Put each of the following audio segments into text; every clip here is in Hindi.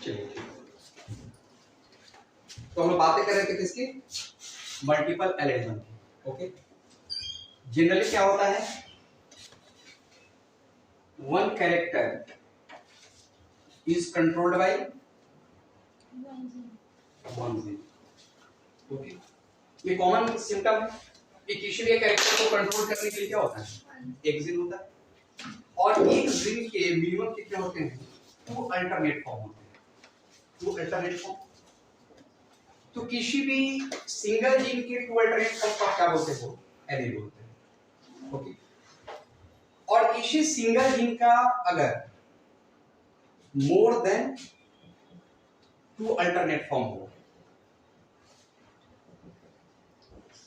चलिए, तो हम लोग बातें कर रहे थे किसकी? मल्टीपल एलिमेंट की। ओके, जनरली क्या होता है, one character is controlled by one gene. Okay, ये कॉमन सिम्टम है कि किसी भी कैरेक्टर को कंट्रोल करने के लिए क्या होता है, एक जीन होता है, और एक जीन के मिनिमम कितने होते हैं, 2 अल्टरनेट फॉर्म होते हैं, 2 अल्टरनेट फॉर्म। तो किसी भी सिंगल जीन के 2 अल्टरनेट फॉर्म को क्या बोलते हैं, एलील बोलते हैं। ओके, और किसी सिंगल जीन का अगर मोर देन 2 अल्टरनेट फॉर्म हो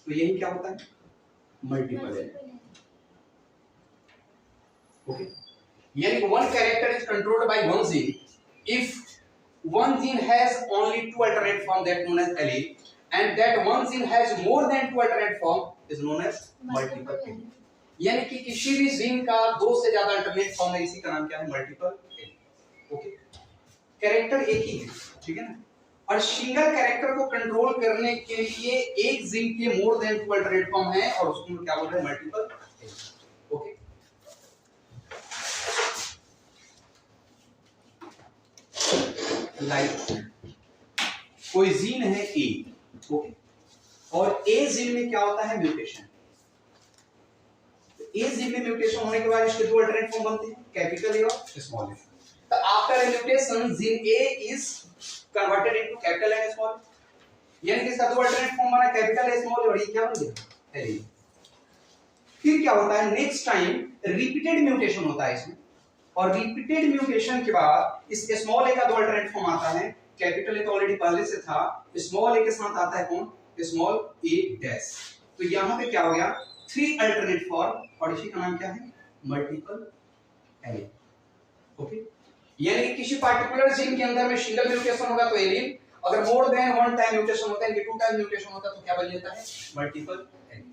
तो यही क्या होता है, मल्टीपल एलील। ओके, यानी one character is controlled by one gene if one gene has only 2 alternate form that known as allele, and that one gene has more than 2 alternate form is known as multiple allele। यानी कि किसी भी जीन का 2 से ज्यादा अल्टरनेट फॉर्म है, इसी का नाम क्या है, मल्टीपल एलील। ओके, कैरेक्टर एक ही है, ठीक है ना, और सिंगल कैरेक्टर को कंट्रोल करने के लिए एक जीन के मोर देन 2 अल्टरनेट फॉर्म है, और उसको हम क्या बोल रहे हैं, मल्टीपल एलील। ओके, लाइक कोई जीन है ए, ओके, और ए जीन में क्या होता है, म्यूटेशन। ए जीन में म्यूटेशन होने के बाद इसके 2 अल्टरनेट फॉर्म बनते हैं, कैपिटल ए और स्मॉल ए। तो after mutation gene A is converted into capital and small, यानी कि इसका 2 अल्टरनेट फॉर्म बना, कैपिटल ए स्मॉल, और ये क्या बन गया, एलील। फिर क्या होता है, नेक्स्ट टाइम रिपीटेड म्यूटेशन होता है इसमें, और रिपीटेड म्यूटेशन के बाद इस स्मॉल ए का 2 अल्टरनेट फॉर्म आता है, कैपिटल ए तो ऑलरेडी पहले से था, स्मॉल ए के साथ आता है कौन, स्मॉल ए डैश। तो यहां पे क्या हो गया, 3 अल्टरनेट फॉर्म, और इसी का नाम क्या है, मल्टीपल एलील। ओके, यानी कि किसी पार्टिकुलर जीन के अंदर में सिंगल म्यूटेशन होगा तो एलील, अगर मोर देन 1 टाइम म्यूटेशन होता है, 2 टाइम म्यूटेशन होता है, तो क्या बन जाता है, मल्टीपल एलील।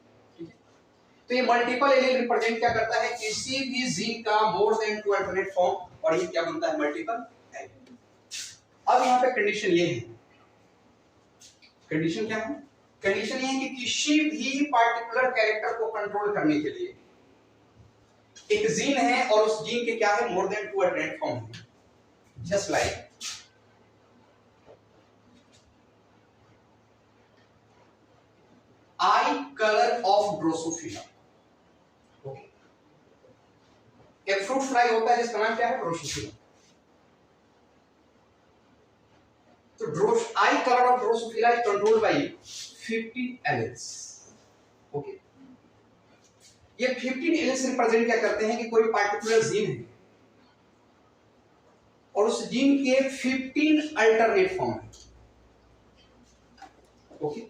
तो ये मल्टीपल एलील रिप्रेजेंट क्या करता है, किसी भी जीन का मोर देन 2 अल्टरनेट फॉर्म, और ये क्या बनता है, मल्टीपल एलील। अब यहाँ पे कंडीशन ये है, कंडीशन क्या है, कंडीशन ये है कि किसी भी पार्टिकुलर कैरेक्टर को कंट्रोल करने के लिए एक जीन है, और उस जीन के क्या है, मोर देन 2 अल्टरनेट फॉर्म है। Just like I colour of Drosophila. एक फ्रूट फ्लाई होता है जिसका नाम क्या है, ड्रोसोफिला। तो आई colour of Drosophila is controlled bye 50 alleles. Okay, ये 50 एलील्स रिप्रेजेंट क्या करते हैं कि कोई पार्टिकुलर जीन है और उस जीन के 15 अल्टरनेट फॉर्म है। ओके,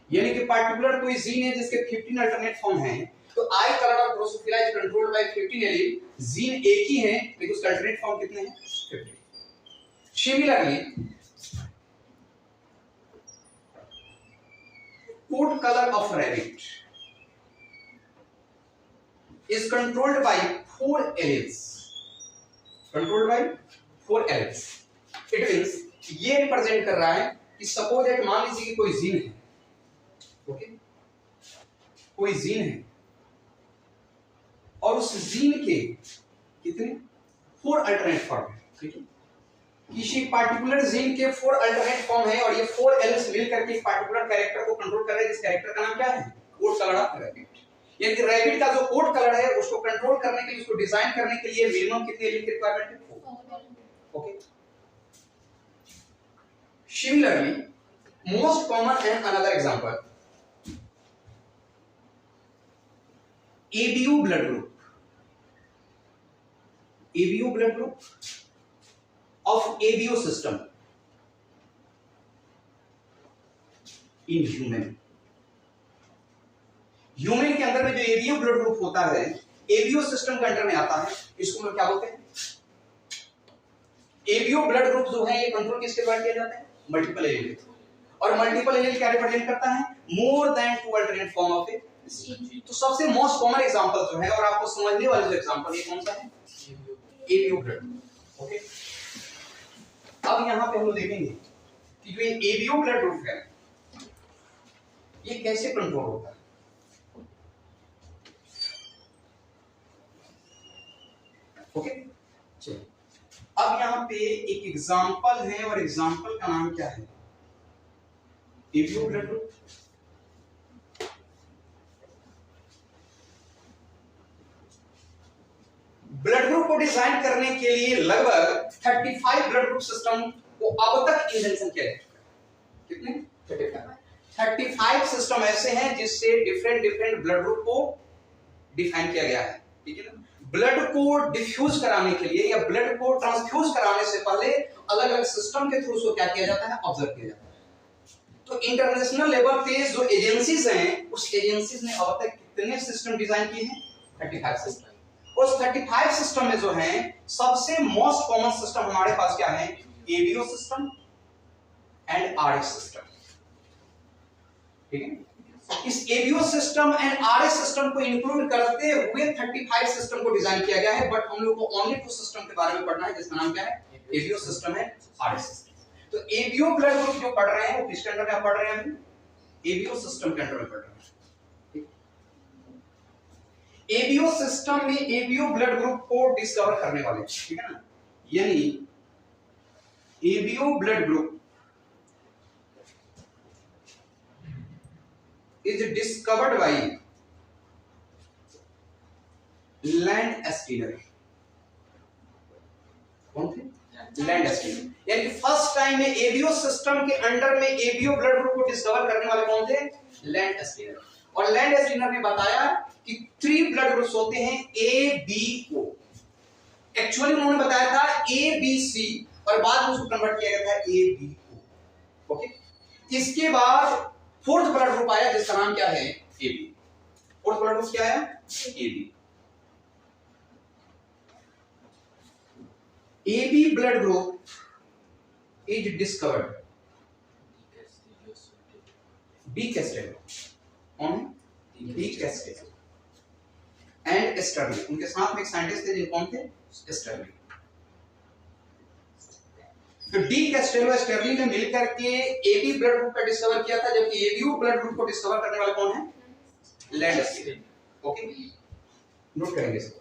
यानी कि पार्टिकुलर कोई जीन है जिसके 15 अल्टरनेट फॉर्म हैं, तो आई colour of Drosophila is controlled bye 15 allele. Gene एक ही है लेकिन उसका अल्टरनेट फॉर्म कितने हैं, 50। Similarly coat colour of rabbit is controlled by 4 alleles, controlled by 4 alleles. It means ये रिप्रेजेंट कर रहा है कि सपोज दैट मान लीजिए कि कोई जीन है, ओके, कोई जीन है और उस जीन के कितने 4 अल्टरनेट फॉर्म है, ठीक है, किसी पार्टिकुलर जीन के 4 अल्टरनेट फॉर्म है, और ये 4 एलील्स मिल करके एक पार्टिकुलर कैरेक्टर को कंट्रोल कर रहे हैं, जिस कैरेक्टर का नाम क्या है, कोट कलर ऑफ रैबिट। यानी कि रैबिट का जो कोट कलर है उसको कंट्रोल करने के लिए, उसको डिजाइन करने के लिए मिनिमम कितने एलील की रिक्वायरमेंट है, 4। Okay, similarly most common and another example ABO blood group, ABO blood group of ABO system in human। Human के अंदर में जो ABO ब्लड ग्रुप होता है, ABO सिस्टम के अंडर में आता है, इसको हम क्या बोलते हैं, ABO ब्लड ग्रुप जो है ये कंट्रोल किसके द्वारा किया जाता है, मल्टीपल एलील। और मल्टीपल एलील क्या रिप्रेजेंट करता है, more than 2 alternate form of a. तो सबसे मोस्ट कॉमन एग्जांपल जो है और आपको समझने वाले जो एग्जांपल ये कौन सा है, ABO ब्लड। ओके, अब यहाँ पे हम लोग देखेंगे कि जो ये एबीओ ब्लड ग्रुप है ये कैसे कंट्रोल होता है। ओके चलिए, अब यहाँ पे एक एग्जांपल है और एग्जांपल का नाम क्या है, ABO blood group. Blood group को डिजाइन करने के लिए लगभग 35 ब्लड ग्रुप सिस्टम को अब तक इन्वेंशन किया जा चुका है। कितने? 35 सिस्टम ऐसे हैं जिससे डिफरेंट डिफरेंट ब्लड ग्रुप को डिफाइन किया गया है। ठीक है ना। ब्लड को डिफ्यूज कराने के लिए या ब्लड को ट्रांसफ्यूज कराने से पहले अलग अलग सिस्टम के थ्रू उसको क्या किया जाता है, ऑब्जर्व किया जाता है। तो इंटरनेशनल लेवल पे जो एजेंसीज हैं उस एजेंसीज ने अब तक कितने सिस्टम डिजाइन किए हैं, 35 सिस्टम। उस 35 सिस्टम में जो हैं सबसे मोस्ट कॉमन सिस्टम हमारे पास क्या है, ABO system and RS system. ठीक है, इस ABO system and RS system को इंक्लूड करते हुए 35 सिस्टम को डिजाइन किया गया है, बट हम लोग को ओनली 2 सिस्टम के बारे में पढ़ना है जिसका नाम क्या है, एबीओ सिस्टम है, आरएस सिस्टम। तो एबीओ ब्लड ग्रुप जो पढ़ रहे हैं वो किसके अंडर में पढ़ रहे हैं, एबीओ सिस्टम के अंडर में पढ़ रहे हैं। एबीओ सिस्टम में एबीओ ब्लड ग्रुप को डिस्कवर करने वाले, ठीक है ना, यानी ABO blood group is discovered by Landsteiner. कौन थे, लैंड एस्टीनर। यानी फर्स्ट टाइम में एबीओ सिस्टम के अंडर में एबीओ ब्लड ग्रुप को डिस्कवर करने वाले कौन थे, लैंड एस्टीनर। और लैंड एस्टीनर ने बताया कि 3 ब्लड ग्रुप्स होते हैं ए बी ओ। एक्चुअली उन्होंने बताया था ए बी सी और बाद में उसको कन्वर्ट किया गया था ए बी ओ। ओके, इसके बाद 4th ब्लड ग्रुप आया जिसका नाम क्या है, A B. 4th blood group क्या है, A B. A B blood group is discovered de Castello de Castello and Sterling. उनके साथ में एक साइंटिस्ट थे जिनके कौन थे, स्टर्लिंग। तो डी कैस्टेलो स्टर्लिंग ने मिलकर के एबी ब्लड ग्रुप का डिस्कवर किया था, जबकि एबीओ ब्लड ग्रुप को डिस्कवर करने वाले कौन है, लैंड एस्टीनर। ओके, नोट करेंगे इसको।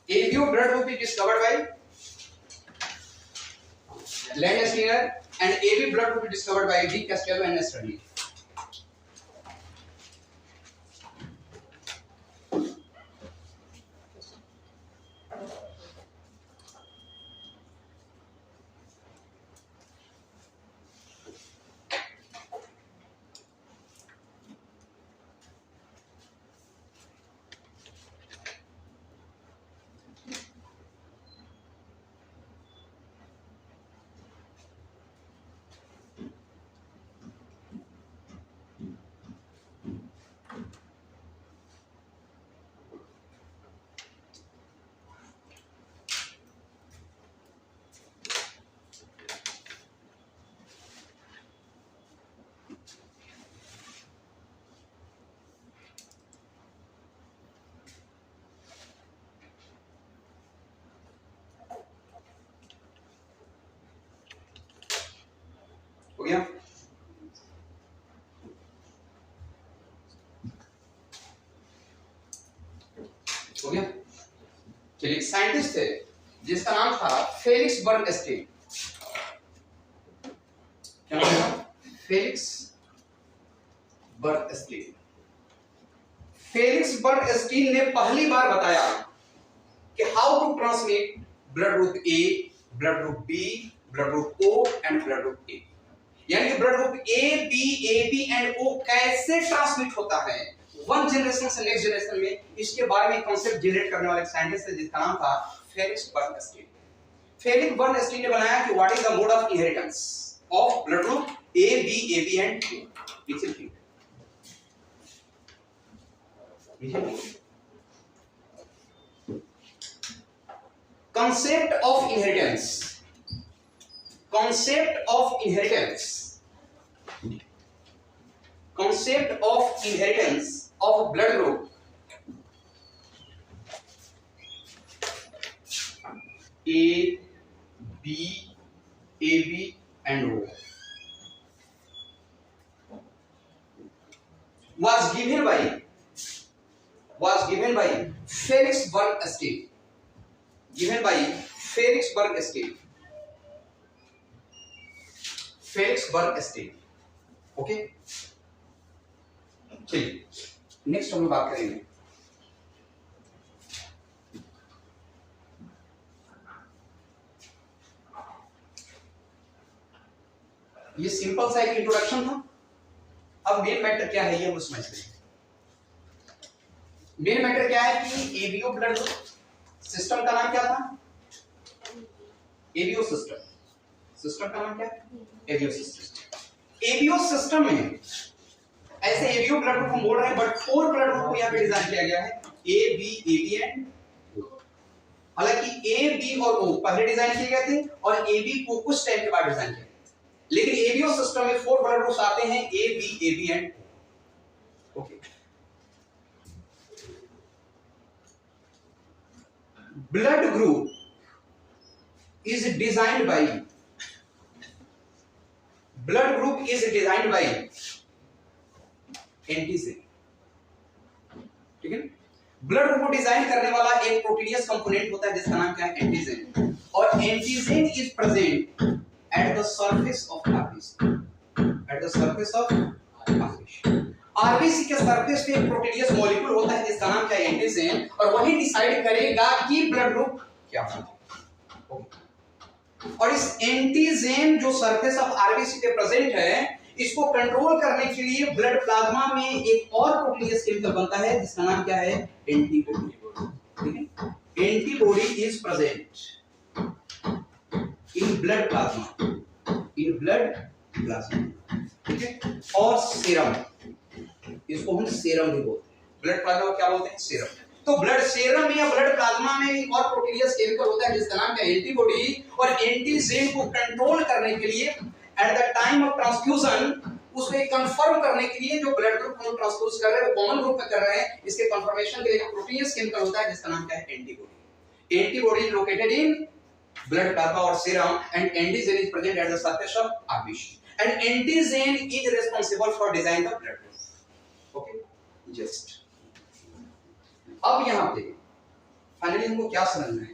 ABO blood group is discovered by Landsteiner and AB blood group is discovered by D. Castello and Sterling. हो गया, हो गया। चलिए, एक साइंटिस्ट थे जिसका नाम था फेलिक्स बर्नस्टीन। क्या नाम था, फेलिक्स बर्नस्टीन। फेलिक्स बर्नस्टीन ने पहली बार बताया कि how to transmit blood group A, blood group B, blood group O and blood group A. यानी कि blood group A B and O कैसे ट्रांसमिट होता है वन जनरेशन से नेक्स्ट जनरेशन में, इसके बारे में कंसेप्ट जनरेट करने वाले साइंटिस्ट है जिसका नाम था फेलिक्स बर्नस्टीन। फेलिक्स बर्नस्टीन ने बनाया कि what is the mode of inheritance of blood group A B and O. concept of inheritance, concept of inheritance, concept of inheritance of blood group A B, AB and O was given by Fredericksburg State, given by Fredericksburg State, Fredericksburg State. Okay, चलिए नेक्स्ट हम लोग बात करेंगे ये सिंपल सा एक इंट्रोडक्शन था। अब मेन मैटर क्या है ये हम समझ लेंगे। मेन मैटर क्या है कि एबीओ ब्लड सिस्टम का नाम क्या था? ABO system. सिस्टम का नाम क्या है? ABO system. एबीओ सिस्टम में ऐसे एबीओ ब्लड ग्रुप हम बोल रहे हैं, बट 4 ब्लड ग्रुप को यहाँ पे डिजाइन किया गया है, ए बी एबी एंड ओ। हालांकि ए बी और ओ पहले डिजाइन किए गए थे और ए बी को कुछ टाइम के बाद डिजाइन किया, लेकिन एबीओ सिस्टम में 4 ब्लड ग्रुप्स आते हैं, A B AB and O. Okay, blood group is designed by antigen. ठीक है, ब्लड ग्रुप को डिजाइन करने वाला एक प्रोटीनियस कंपोनेंट होता है जिसका नाम क्या है? एंटीजेन। और antigen is present at the surface of RBC, eight the surface of RBC. RBC के सरफेस पे एक प्रोटीनियस मॉलिक्यूल होता है जिसका नाम क्या है? एंटीजेन, और वही डिसाइड करेगा कि ब्लड ग्रुप क्या होगा। और इस एंटीजेन जो सरफेस ऑफ आरबीसी पे प्रेजेंट है, इसको कंट्रोल करने के लिए ब्लड प्लाज्मा में एक और प्रोटीनियस केमिकल बनता है जिसका नाम क्या है? एंटीबॉडी। ठीक है, antibody is present in blood plasma, in blood plasma. ठीक है, और सीरम, इसको हम सीरम भी बोलते हैं। ब्लड प्लाज्मा को क्या बोलते हैं? सीरम। तो ब्लड सीरम या ब्लड प्लाज्मा में एक और प्रोटीनियस केमिकल होता है जिसका नाम क्या है? एंटीबॉडी। और एंटीजेन को कंट्रोल करने के लिए at the time of transfusion, उसको कंफर्म करने के लिए जो ब्लड ग्रुप हम ट्रांसफ्यूज कर रहे हैं वो कॉमन ग्रुप में कर रहे हैं, इसके कंफर्मेशन के लिए एक प्रोटीनियस केमिकल होता है जिसका नाम क्या है? Antibody. Antibody is located in blood plasma और serum and antigen is present at the surface of RBC and antigen is responsible for design the blood group. Okay, just अब यहां पे फाइनली हमको क्या समझना है?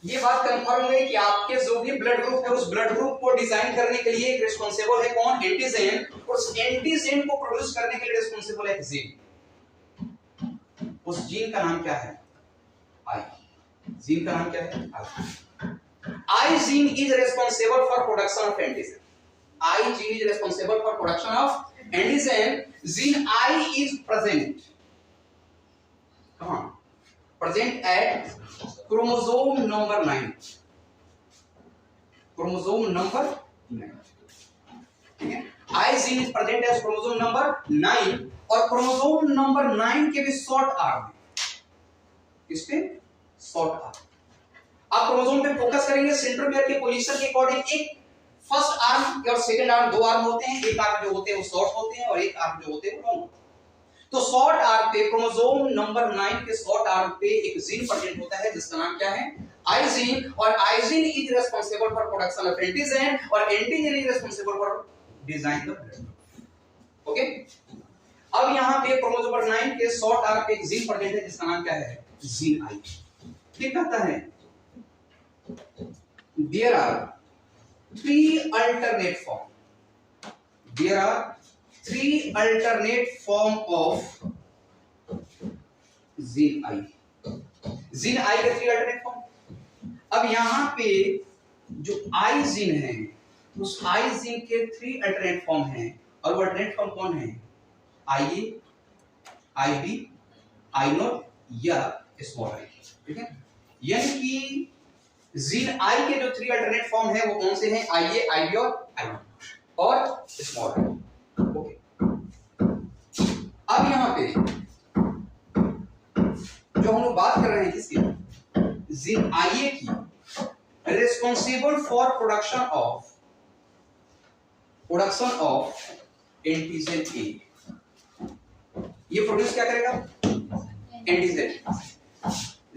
ये बात कंफर्म है कि आपके जो भी ब्लड ग्रुप है उस ब्लड ग्रुप को डिजाइन करने के लिए एक रिस्पांसिबल है कौन? एंटीजेन। और उस एंटीजेन को प्रोड्यूस करने के लिए रिस्पांसिबल है एक जीन। उस जीन का नाम क्या है? आई। जीन का नाम क्या है? I. I gene is responsible for production of antigen. I gene is responsible for production of antigen. Gene I is present कहां? Present at chromosome number 9, chromosome number 9। ठीक है, I gene is present as chromosome number 9 और क्रोमोसोम नंबर 9 के भी शॉर्ट आर्म है। किस पे? Short arm. आप क्रोमोसोम पे फोकस करेंगे, सेंट्रोमियर के पोजीशन के अकॉर्डिंग एक फर्स्ट आर्म और सेकंड आर्म, 2 आर्म होते हैं। एक आर्म जो होते हैं वो शॉर्ट होते हैं और एक आर्म जो होते हैं वो लॉन्ग होते हैं। तो शॉर्ट आर्म पे, क्रोमोसोम नंबर 9 के शॉर्ट आर्म पे एक जीन प्रेजेंट होता है जिसका नाम क्या है? I gene. और I gene is responsible for production of antigen और antigen is responsible for design the blood. Okay, अब यहां पे क्रोमोसोम नंबर 9 के शॉर्ट आर्म पे एक जीन प्रेजेंट है जिसका नाम क्या है? Gene I. क्या कहता है? There are 3 alternate form. There are 3 alternate form of gene I. Gene I के 3 alternate form। अब यहां पे जो I जीन है उस I जीन के 3 alternate form हैं और वो alternate form कौन है? IA, IB, I0 या स्मॉल I। ठीक है, यानी कि जीन आई के जो 3 अल्टरनेट फॉर्म है वो कौन से हैं? आईए, आईबी और आई और स्मॉल आई। ओके, अब यहां पे जो हम लोग बात कर रहे हैं किसकी? जीन आईए की, responsible for production of antigen A. ये प्रोड्यूस क्या करेगा? Antigen.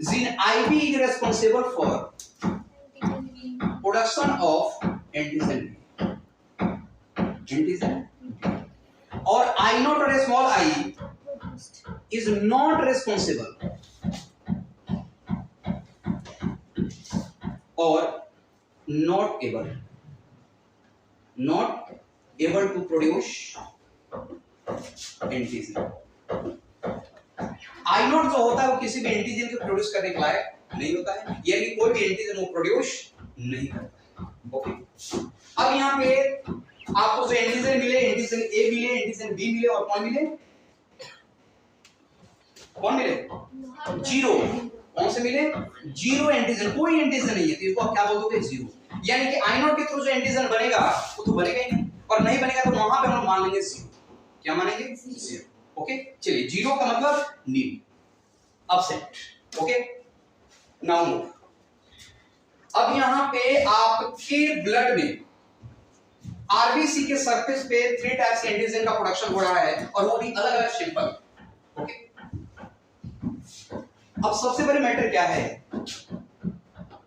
Gene IB is responsible for production of antigen और I naught or small I is not responsible or not able to produce antigen. I naught जो होता है वो किसी भी एंटीजन को प्रोड्यूस करने के लायक नहीं होता है, यानी कोई भी एंटीजन वो प्रोड्यूस नहीं करता है। ओके, अब यहाँ पे आपको जो एंटीजन मिले, एंटीजन ए मिले, एंटीजन बी मिले और कौन मिले? जीरो। कौन से मिले? जीरो एंटीजन, कोई एंटीजन नहीं है तो इसको आप क्या बोल दोगे? जीरो। यानी कि I naught के थ्रू जो एंटीजन बनेगा वो तो बनेगा ही नहीं, और नहीं बनेगा तो वहां पे हम मान लेंगे जीरो। क्या मानेंगे? जीरो। ओके, चलिए, जीरो का मतलब नील, अपसेट। Okay, now move. अब यहां पे आपके ब्लड में आरबीसी के सरफेस पे 3 टाइप्स के एंटीजन का प्रोडक्शन हो रहा है और वो भी अलग अलग सिंपल। ओके, अब सबसे बड़ी मैटर क्या है,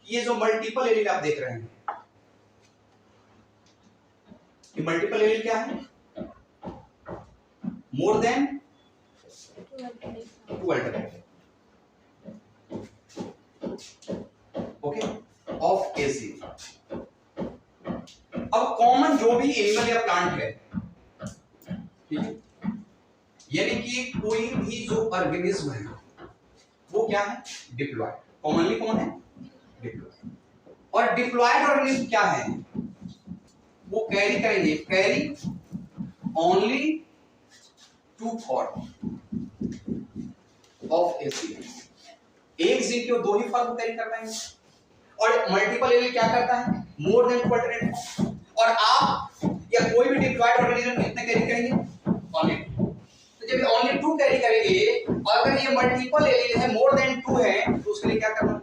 ये जो मल्टीपल एलील आप देख रहे हैं, ये मल्टीपल एलील क्या है? More than 2 alternative, okay, of A series. अब कॉमन जो भी एनिमल या प्लांट है, ठीक है, यानी कि कोई भी जो ऑर्गेनिज्म है वो क्या है? डिप्लॉयड। कॉमनली कौन है? डिप्लॉयड। और डिप्लॉयड ऑर्गेनिज्म क्या है? वो कैरी करेंगे, carry only 2 form of A series. एक जीन के 2 ही फॉर्म कैरी कर पाएंगे, और मल्टीपल एलील क्या करता है? More than 2 alternative. और आप या कोई भी डिप्लॉयड ऑर्गेनिज्म कितने कैरी करेंगे? ओनली 2। तो जब ओनली 2 कैरी करेंगे और अगर ये मल्टीपल एलील है, मोर देन 2 है, तो उसके लिए क्या करना?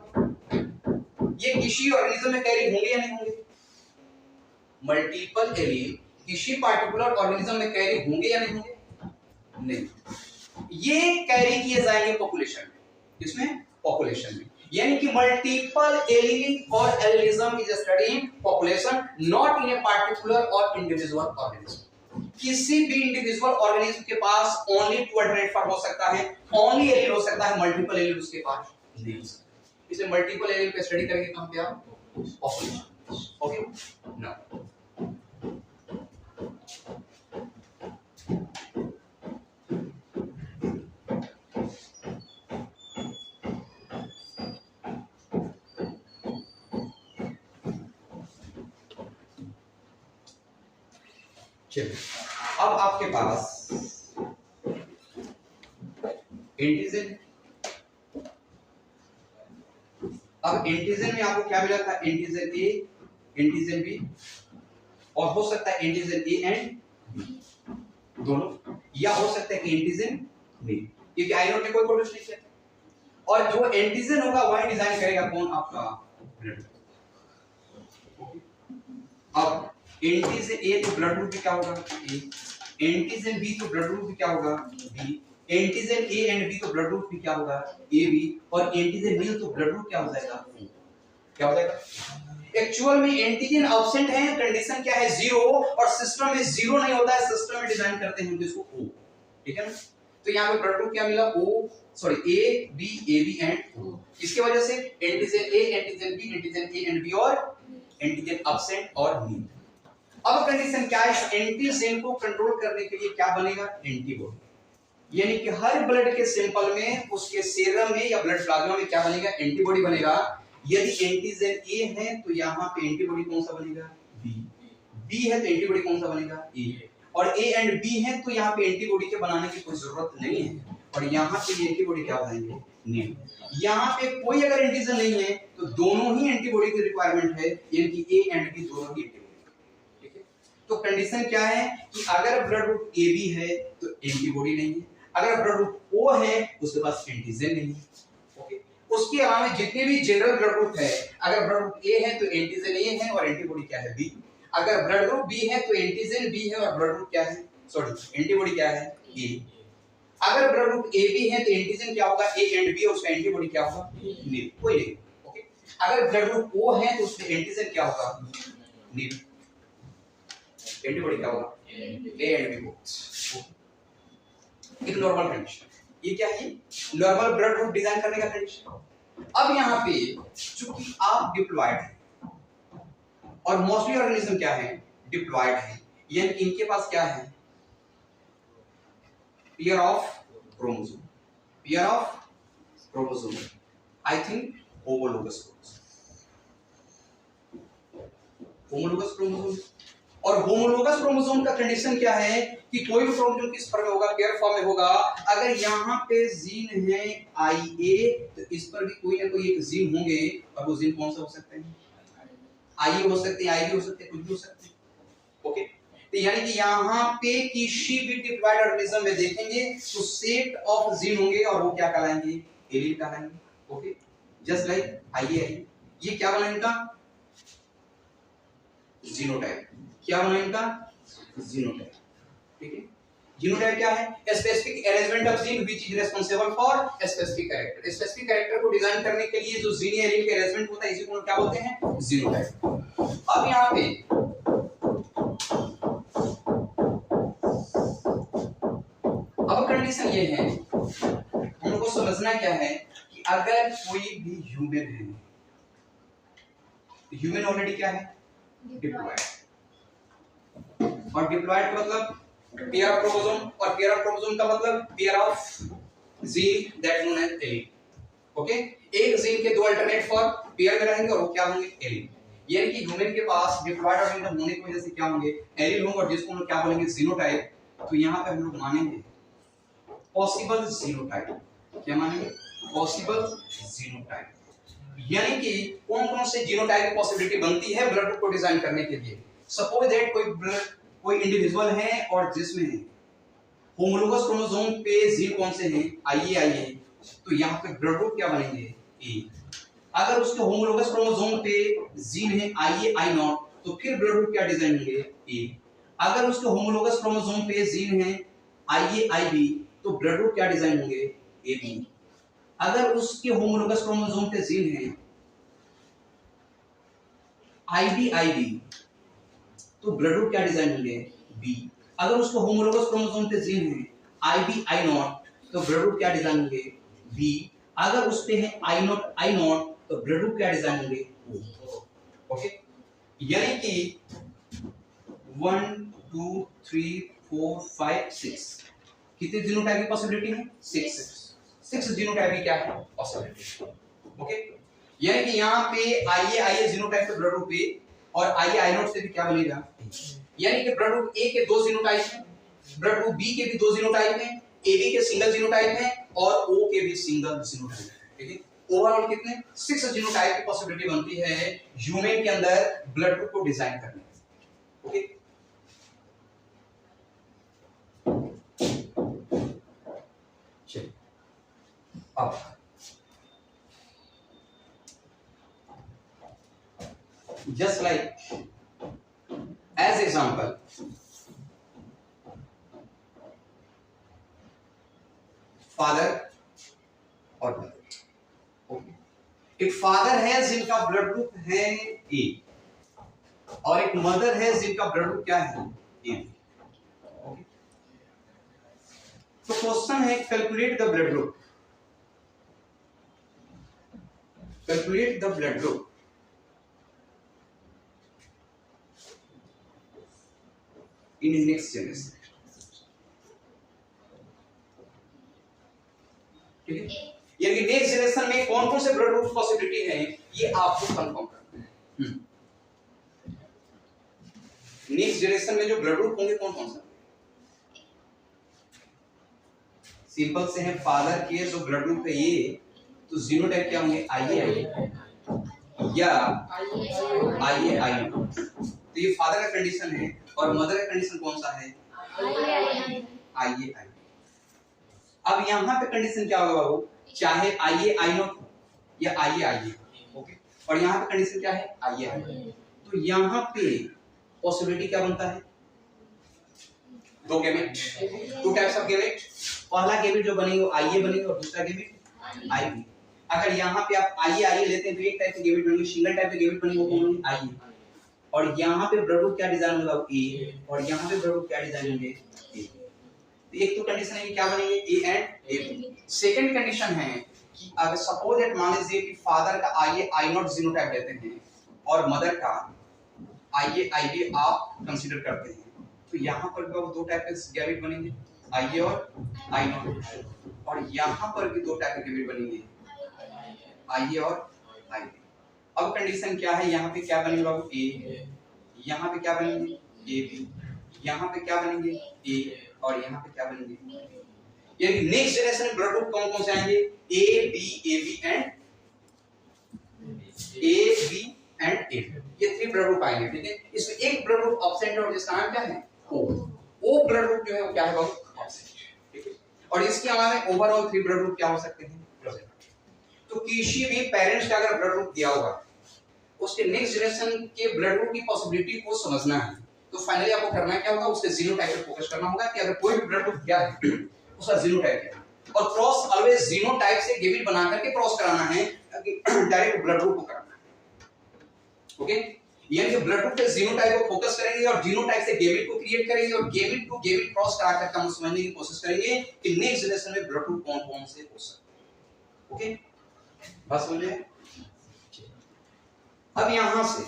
ये किसी ऑर्गेनिज्म में कैरी होंगे या नहीं होंगे? मल्टीपल एलील किसी पार्टिकुलर ऑर्गेनिज्म में कैरी होंगे या नहीं होंगे? नहीं। ये कैरी किए जाएंगे पॉपुलेशन में। किसमें? पॉपुलेशन में। यानी कि मल्टीपल एलील और allelism is study in population, not in a particular और इंडिविजुअल ऑर्गेनिज्म। किसी भी इंडिविजुअल ऑर्गेनिज्म के पास ओनली 2 अल्टरनेट फॉर्म हो सकता है, ओनली एलील हो सकता है, मल्टीपल एलील उसके पास नहीं हो सकता। इसे मल्टीपल एलील पे स्टडी करेंगे कहां पे आप? पॉपुलेशन। ओके, नाउ चलिए, अब आपके पास एंटीजन, अब एंटीजन में आपको क्या मिला था? एंटीजन ए, एंटीजन बी, और हो सकता है एंटीजन ए एंड बी दोनों, या हो सकता है कि एंटीजन बी, क्योंकि आई नॉट ने कोई प्रोड्यूस नहीं किया। और जो एंटीजन होगा वही डिजाइन करेगा कौन? आपका ब्लड। अब एंटीजन ए तो ब्लड ग्रुप भी क्या होगा? ए। एंटीजन बी तो ब्लड ग्रुप भी क्या होगा? B. Antigen A and B तो ब्लड ग्रुप भी क्या होगा? A B. और एंटीजन बी तो ब्लड ग्रुप क्या हो जाएगा? ओ। क्या हो जाएगा? एक्चुअल में एंटीजन एब्सेंट है, कंडीशन क्या है? 0, और सिस्टम में 0 नहीं होता है, सिस्टम में डिजाइन करते हैं इसको ओ। ठीक है ना? तो यहाँ पे ब्लड ग्रुप क्या मिला? O, sorry, A B and O. इसकी वजह से antigen A, antigen B, antigen A and B और एंटीजन एब्सेंट और नील। अब कंडीशन क्या है? एंटीजन को कंट्रोल करने के लिए क्या बनेगा? एंटीबॉडी। यानी कि हर ब्लड के सैंपल में, उसके सीरम में या ब्लड प्लाज्मा में क्या बनेगा? एंटीबॉडी बनेगा। यदि एंटीजन ए है तो यहाँ पे एंटीबॉडी कौन सा बनेगा? बी। बी है तो एंटीबॉडी कौन सा बनेगा? ए। और ए एंड बी है तो यहाँ पे एंटीबॉडी के बनाने की कोई जरूरत नहीं है, और यहाँ पे एंटीबॉडी क्या हो जाएंगे? नहीं। यहाँ पे कोई अगर एंटीजन नहीं है तो दोनों ही एंटीबॉडी की रिक्वायरमेंट है, यानी कि ए एंड बी दोनों ही एंटीबॉडी। ठीक है, तो कंडीशन क्या है कि अगर ब्लड ग्रुप ए बी है तो एंटीबॉडी नहीं है, अगर ब्लड ग्रुप ओ है उसके पास एंटीजन नहीं है। ओके, उसके अलावा जितने भी जनरल ब्लड ग्रुप है, अगर ब्लड ग्रुप ए है तो एंटीजन ए है और एंटीबॉडी क्या है? बी। अगर ब्लड ग्रुप बी है तो एंटीजन बी है और ब्लड ग्रुप क्या है? सॉरी, एंटीबॉडी क्या है? ए। अगर ब्लड ग्रुप ए बी है तो एंटीजन क्या होगा, ए एंड बी, और उसका एंटीबॉडी क्या होगा, नील, कोई नहीं। ओके, अगर ब्लड ग्रुप ओ है तो उसमें एंटीजन क्या होगा, नील, एंटीबॉडी क्या होगा, ए एंड बी बोथ। एक नॉर्मल कंडीशन, ये क्या है, नॉर्मल ब्लड ग्रुप डिजाइन करने का कंडीशन। अब यहाँ पे चूंकि आप डिप्लॉयड है और मोस्टली ऑर्गेनिज्म क्या है, डिप्लॉयड है, यानी इनके पास क्या है, pair of chromosome, pair of chromosome, I think homologous chromosome. और होमोलोगस क्रोमोसोम का कंडीशन क्या है कि कोई भी क्रोमोसोम किस फॉर्म में होगा, पेयर फॉर्म में होगा। अगर यहाँ पे जीन है IA तो इस पर भी कोई ना कोई एक जीन होंगे, और वो जीन कौन सा हो सकते हैं, IA हो सकते हैं, IB हो सकते हैं, कुछ भी हो सकते हैं। ओके, तो यानी कि यहाँ पे किसी भी डिप्लॉयड ऑर्गेनिज्म में देखेंगे तो सेट ऑफ जीन होंगे और वो क्या कहलाएंगे, एलील कहलाएंगे। ओके, जस्ट लाइक IA, ये क्या बना इनका, जीनोटाइप, क्या बना इनका, जीनोटाइप। ठीक है, जीनोटाइप क्या है, specific arrangement of gene which is responsible for specific character. Specific character को डिजाइन करने के लिए जो जीन या एलील का अरेंजमेंट होता है इसी को क्या बोलते हैं, जीनोटाइप। अब यहाँ पे अब कंडीशन ये है, हमको समझना क्या है कि अगर कोई भी ह्यूमन है, ह्यूमन ऑलरेडी क्या है, डिप्लॉयड, और डिप्लॉयड का मतलब पेयर ऑफ क्रोमोसोम, और पेयर ऑफ क्रोमोसोम का मतलब pair of gene that known as allele. Okay, एक जीन के दो अल्टरनेट फॉर पेयर में रहेंगे और वो क्या होंगे, एलील। यानी कि ह्यूमन के पास डिप्लॉयड ऑर्गेनिज्म होने की वजह से क्या होंगे, एलील होंगे, और जिसको हम क्या बोलेंगे, जीनोटाइप। तो यहाँ पे हम लोग मानेंगे पॉसिबल जीनोटाइप, क्या मानेंगे, पॉसिबल जीनोटाइप। यानी कि कौन कौन से जीनोटाइप की पॉसिबिलिटी बनती है ब्लड ग्रुप को डिजाइन करने के लिए। सपोज दैट कोई इंडिविजुअल है और जिसमें होमोलोगस क्रोमोसोम पे जीन कौन से हैं, IA, तो यहाँ पे ब्लड ग्रुप क्या बनेंगे, A। अगर उसके होमोलोगस क्रोमोसोम पे जीन है IA तो फिर ब्लड ग्रुप क्या डिजाइन होंगे, A। अगर उसके होमोलोगस क्रोमोसोम पे जीन है IB तो ब्लड ग्रुप क्या डिजाइन होंगे, AB। अगर उसके होमोलोगस क्रोमोसोम पे जीन है IB तो ब्लड ग्रुप क्या डिजाइन होंगे, B। अगर उसके होमोलोगस क्रोमोसोम पे जीन है IB तो ब्लड ग्रुप क्या डिजाइन होंगे, B। अगर उस पे है I0 तो ब्लड ग्रुप क्या डिजाइन होंगे, O। ओके, यानी कि 1 2 3 4 5 6 कितने जीनोटाइप की पॉसिबिलिटी है, 6 जीनोटाइप की क्या है, पॉसिबिलिटी। ओके, यानी कि यहाँ पे IA जीनोटाइप का ब्लड ग्रुप A और IA से भी क्या बनेगा, यानी कि ब्लड ग्रुप A के दो जीनोटाइप हैं, ब्लड ग्रुप B के भी दो जीनोटाइप हैं, AB के सिंगल जीनोटाइप हैं और O के भी सिंगल जीनोटाइप है। ठीक है, ओवरऑल कितने, 6 जीनोटाइप की पॉसिबिलिटी बनती है ह्यूमन के अंदर ब्लड ग्रुप को डिजाइन करने। ओके, अब just like as example, father और mother। ओके, एक फादर है जिनका ब्लड ग्रुप है A और एक मदर है जिनका ब्लड ग्रुप क्या है, A। ओके, तो क्वेश्चन है calculate the blood group, calculate the blood group in next generation. ठीक है, यानी नेक्स्ट जनरेशन में कौन कौन से ब्लड ग्रुप पॉसिबिलिटी है ये आपको कंफर्म करना है। नेक्स्ट जनरेशन में जो ब्लड ग्रुप होंगे कौन कौन सा, सिंपल से है, फादर के जो ब्लड ग्रुप है ये तो जीनोटाइप क्या होंगे, IA या IA। तो ये फादर का कंडीशन है और मदर का कंडीशन कौन सा है, IA। अब यहाँ पे कंडीशन क्या होगा बाबू, चाहे IA या IA। ओके, और यहाँ पे कंडीशन क्या है, IA। तो यहाँ पे पॉसिबिलिटी क्या बनता है, दो gamete, two types of gamete. पहला गैमेट जो बनेगी वो आईए बनेगी और दूसरा गैमेट आईबी। अगर यहाँ पे आप आईए लेते हैं तो एक टाइप के गैमेट बनेंगे, सिंगल टाइप के गैमेट बनेंगे वो कौन होंगे आईए। और यहाँ पे ब्लड ग्रुप क्या डिजाइन होगा ए, और यहाँ पे ब्लड ग्रुप क्या डिजाइन होंगे ए। तो एक तो कंडीशन है कि क्या बनेंगे A and A. Second condition है कि अगर सपोज दैट मान लीजिए कि फादर का आईए आई नॉट जीनोटाइप लेते हैं और मदर का आईए आईबी आप कंसीडर करते हैं, तो यहाँ पर भी दो टाइप के गैमेट बनेंगे आईए और आई नॉट, और यहाँ पर भी दो टाइप के गैमेट बनेंगे आईए और आईबी। अब कंडीशन क्या है, यहाँ पे क्या बनेंगे बाबू ए, यहाँ पे क्या बनेंगे ए बी, यहाँ पे क्या बनेंगे ए, और यहाँ पे क्या बनेंगे। यानी नेक्स्ट जनरेशन में ब्लड ग्रुप कौन कौन से आएंगे ए बी एंड ए, ये 3 ब्लड ग्रुप आएंगे। ठीक है, इसमें एक ब्लड ग्रुप एब्सेंट है और जिसका नाम क्या है ओ ब्लड ग्रुप जो है वो क्या है बाबू एब्सेंट। ठीक है, और इसके अलावा ओवरऑल 3 ब्लड ग्रुप क्या हो सकते हैं प्रेजेंट। तो किसी भी पेरेंट्स का अगर ब्लड ग्रुप दिया होगा उसके नेक्स्ट जनरेशन के ब्लड ग्रुप की पॉसिबिलिटी को समझना है, तो फाइनली आपको करना क्या होगा उसके जीनोटाइप पे फोकस करना होगा कि अगर कोई भी ब्लड ग्रुप दिया है उसका जीनोटाइप क्या है, और क्रॉस ऑलवेज जीनोटाइप से गैमेट बना करके क्रॉस कराना है, डायरेक्ट ब्लड ग्रुप को कराना है। ओके, यानी कि ब्लड ग्रुप के जीनोटाइप को फोकस करेंगे और जीनोटाइप से गैमेट को क्रिएट करेंगे और गैमेट टू गैमेट क्रॉस करा करके हम समझने की कोशिश करेंगे कि नेक्स्ट जनरेशन में ब्लड ग्रुप कौन कौन से हो सकते हैं। ओके, बस समझे। अब यहां से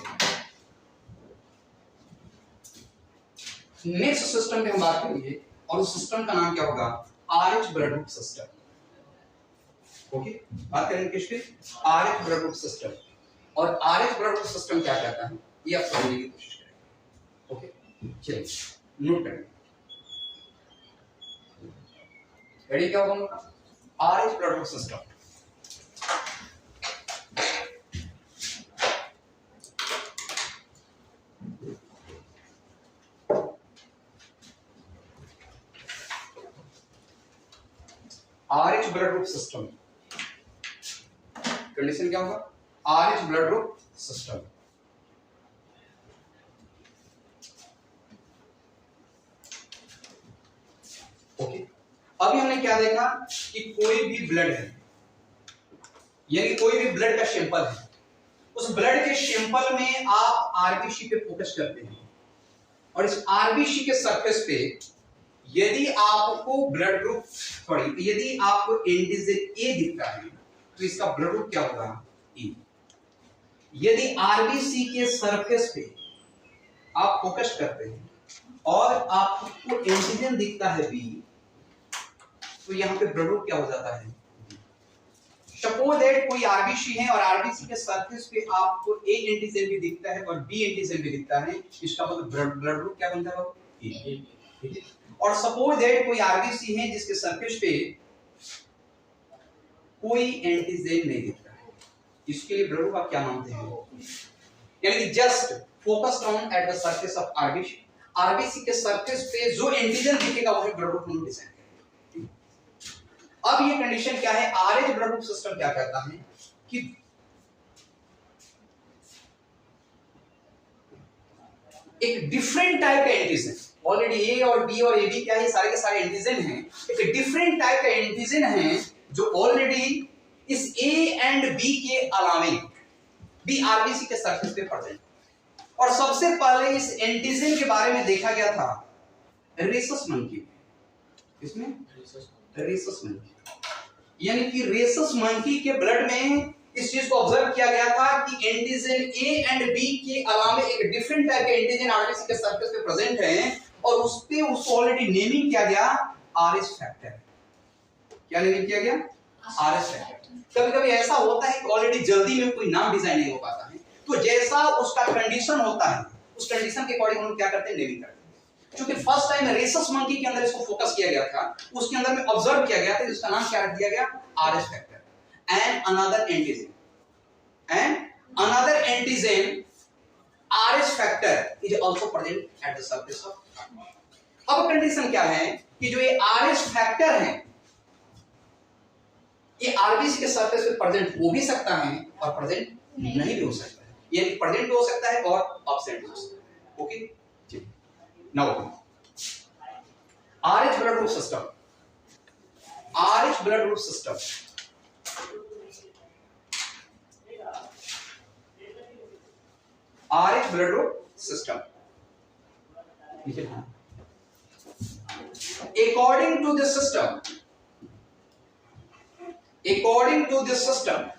नेक्स्ट सिस्टम पे हम बात करेंगे और उस सिस्टम का नाम क्या होगा RH blood group system. Okay, बात करेंगे किसके आरएच ब्लड ग्रुप सिस्टम, और आरएच ब्लड ग्रुप सिस्टम क्या कहता है ये आप समझने की कोशिश करेंगे। ओके, चलिए नोट करें रेडी क्या होगा RH blood group system. RH blood group system condition क्या होगा RH blood group system. Okay, अभी हमने क्या देखा कि कोई भी ब्लड है, यानी कोई भी ब्लड का सैंपल है, उस ब्लड के सैंपल में आप आरबीसी पे फोकस करते हैं और इस आरबीसी के सरफेस पे यदि आपको ब्लड ग्रुप यदि आपको एंटीजन ए दिखता है तो इसका ब्लड ग्रुप क्या होगा ए। यदि आरबीसी के सरफेस पे आप फोकस करते हैं और आपको एंटीजन दिखता है बी, तो यहां पे ब्लड ग्रुप क्या हो जाता है। सपोज दैट कोई आरबीसी है और आरबीसी के सरफेस पे आपको ए एंटीजन भी दिखता है और बी एंटीजन भी दिखता है, इसका मतलब ब्लड ग्रुप क्या बनता है ए। ठीक है, और सपोज दैट कोई आरबीसी है जिसके सरफेस पे कोई एंटीजन नहीं दिखता है, इसके लिए ब्लड ग्रुप आप क्या मानते हैं, यानी कि just focused on eight the surface of RBC, RBC के सरफेस पे जो एंटीजन दिखेगा वही ब्लड ग्रुप हम डिसाइड करेंगे। अब ये कंडीशन क्या है, आरएच ब्लड ग्रुप सिस्टम क्या कहता है कि एक डिफरेंट टाइप का एंटीजन, ऑलरेडी ए और बी और ए बी क्या है सारे के सारे एंटीजन हैं, एक डिफरेंट टाइप का एंटीजन है जो ऑलरेडी इस ए एंड बी के अलावे बी आरबीसी के सरफेस पे प्रेजेंट। और सबसे पहले इस एंटीजन के बारे में देखा गया था रेसस मंकी, इसमें रेसस मंकी, यानी कि रेसस मंकी के ब्लड में इस चीज को ऑब्जर्व किया गया था कि एंटीजन ए एंड बी के अलावा एक डिफरेंट टाइप के एंटीजन आरबीसी के सरफेस पे प्रेजेंट है और उस पे उसको ऑलरेडी नेमिंग किया गया आरएस फैक्टर। क्या नेमिंग किया गया आरएस फैक्टर। कभी कभी ऐसा होता है कि ऑलरेडी जल्दी में कोई नाम डिजाइन नहीं हो पाता है, तो जैसा उसका कंडीशन होता है उस कंडीशन के अकॉर्डिंग हम क्या करते हैं नेमिंग करते हैं। क्योंकि फर्स्ट टाइम रेसस मंकी के अंदर इसको फोकस किया गया था, उसके अंदर में ऑब्जर्व किया गया था, जिसका नाम क्या रख दिया गया RS factor. and another antigen RS factor is also present at the surface of। अब कंडीशन क्या है कि जो ये RS फैक्टर है ये आरबीसी के सरफेस पे प्रेजेंट हो भी सकता है और प्रेजेंट नहीं भी हो सकता है, ये प्रेजेंट हो सकता है और एब्सेंट हो सकता है। Okay, now RH blood group system, RH blood group system, RH blood group system. According to this system,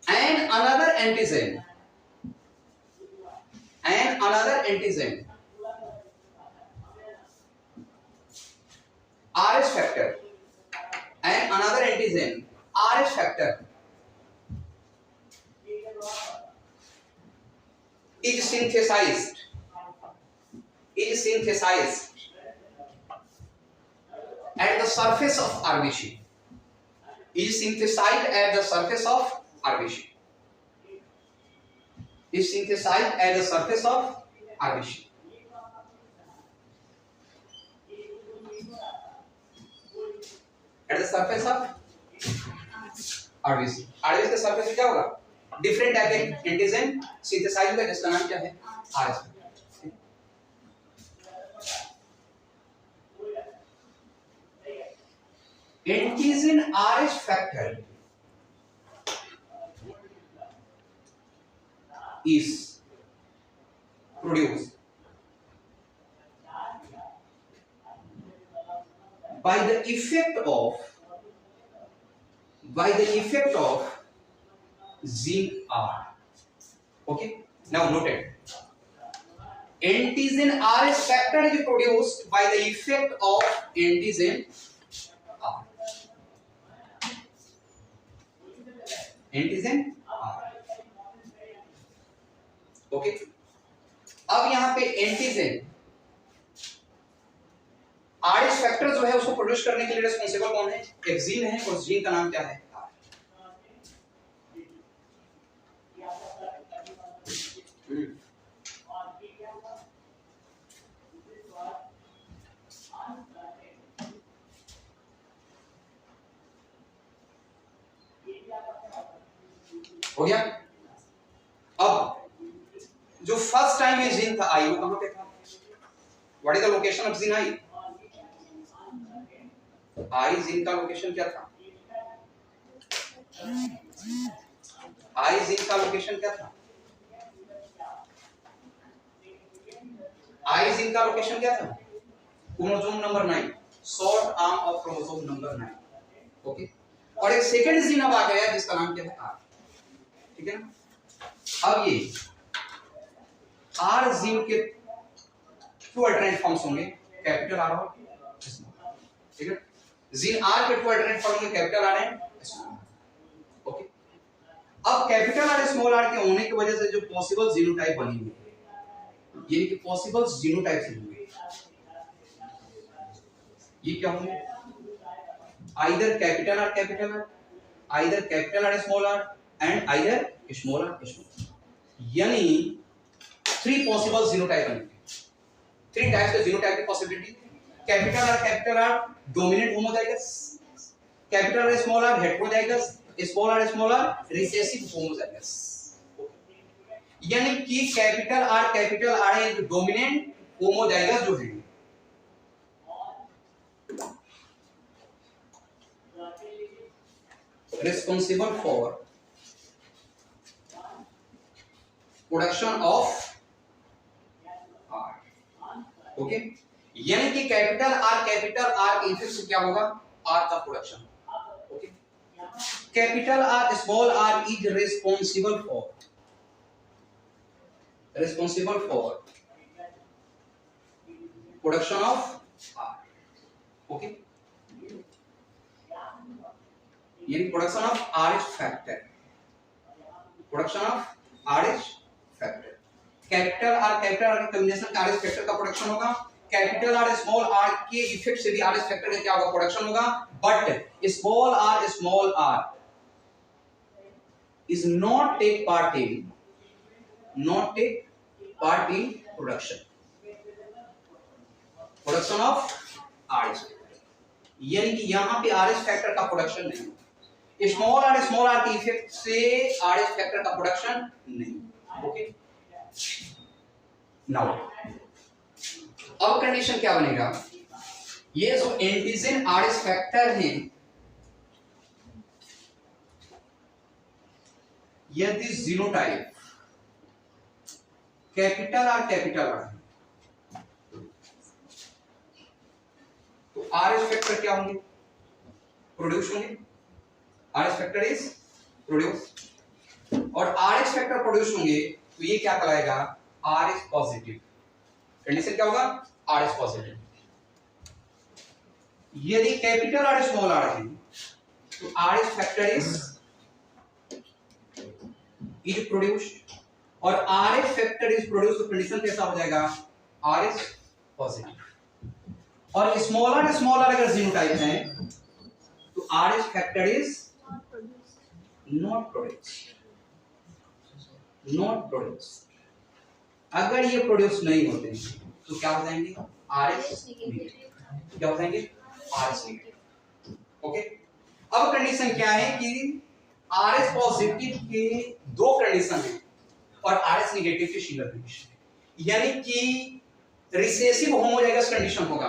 and another antigen, RH factor, and another antigen, RH factor, is synthesized at the surface of RBC. Is synthesized at the surface of RBC. Is synthesized at the surface of RBC. At the surface of RBC. RBC के surface पे क्या होगा? Different type के एंटीजन सिंथेसाइज होगा जिसका नाम क्या है? RH. Antigen RH factor is produced by the effect of gene R. Okay, now note it. Antigen RH factor is produced by the effect of antigen R. Antigen R. Okay, अब यहां पे एंटीजन RH फैक्टर जो है उसको प्रोड्यूस करने के लिए रिस्पांसिबल कौन है? एक जीन है, और जीन का नाम क्या है? हो गया। अब जो फर्स्ट टाइम ये जीन था आई, वो कहां पे था? What is the location of gene I? I gene का लोकेशन क्या था? आई जीन का लोकेशन क्या था? आई जीन का लोकेशन क्या था? Chromosome number 9, short arm of chromosome number 9। Okay, और एक सेकंड जीन अब आ गया जिसका नाम क्या है? आर। ठीक है ना? अब ये आर जीन के टू अल्टरनेट फॉर्म्स होंगे, कैपिटल आर और स्मॉल। ठीक है, जीन आर के टू अल्टरनेट फॉर्म होंगे, capital R and small. Okay, अब कैपिटल आर स्मॉल आर के होने की वजह से जो पॉसिबल जीनोटाइप बनी हुई है, यानी कि पॉसिबल जीनोटाइप होंगे, ये क्या होंगे? Either capital R, either capital R small R, and either small R small. यानी 3 पॉसिबल जीनोटाइप बनेंगे, 3 टाइप्स के जीनोटाइप की possibility. Capital R dominant homozygous, capital R heterozygous, small R recessive homozygous. यानी कि कैपिटल आर एक डोमिनेंट होमोजाइगस जो है, responsible for production of R। Okay, यानी कि कैपिटल आर के इफेक्ट से क्या होगा? आर का production. Okay, capital R small R is responsible for production of R. Okay, यानी production of RH factor, capital R के कॉम्बिनेशन का RH फैक्टर का प्रोडक्शन होगा। कैपिटल आर स्मॉल आर के इफेक्ट से भी RH फैक्टर का क्या होगा? प्रोडक्शन होगा। But small R is not take part in production of RH। यानी कि यहां पे RH फैक्टर का प्रोडक्शन नहीं, स्मॉल आर के इफेक्ट से RH फैक्टर का प्रोडक्शन नहीं। ओके नाउ अब कंडीशन क्या बनेगा, ये जो एंटीजन आरएस फैक्टर है यदि जीनोटाइप कैपिटल आर है तो आरएस फैक्टर क्या होंगे, प्रोड्यूस होंगे। आरएस फैक्टर इज प्रोड्यूस और आरएस फैक्टर प्रोड्यूस होंगे तो ये क्या कहलाएगा, आरएस पॉजिटिव। कंडीशन क्या होगा, आरएस पॉजिटिव। यदि कैपिटल आर स्मॉल आर है तो आरएस फैक्टर इज प्रोड्यूस्ड और आरएस फैक्टर इज प्रोड्यूस्ड तो कंडीशन कैसा हो जाएगा, आरएस पॉजिटिव। और स्मॉल आर अगर जीनोटाइप है तो RS factor is not produced. अगर ये प्रोड्यूस नहीं होते तो क्या हो जाएंगे, आरएस नेगेटिव। क्या हो जाएंगे, आरएस नेगेटिव। ओके अब कंडीशन क्या है कि आरएस पॉजिटिव के दो कंडीशन है और आरएस नेगेटिव की सिंगल कंडीशन है, यानी कि रिसेसिव होमोजाइगस कंडीशन होगा।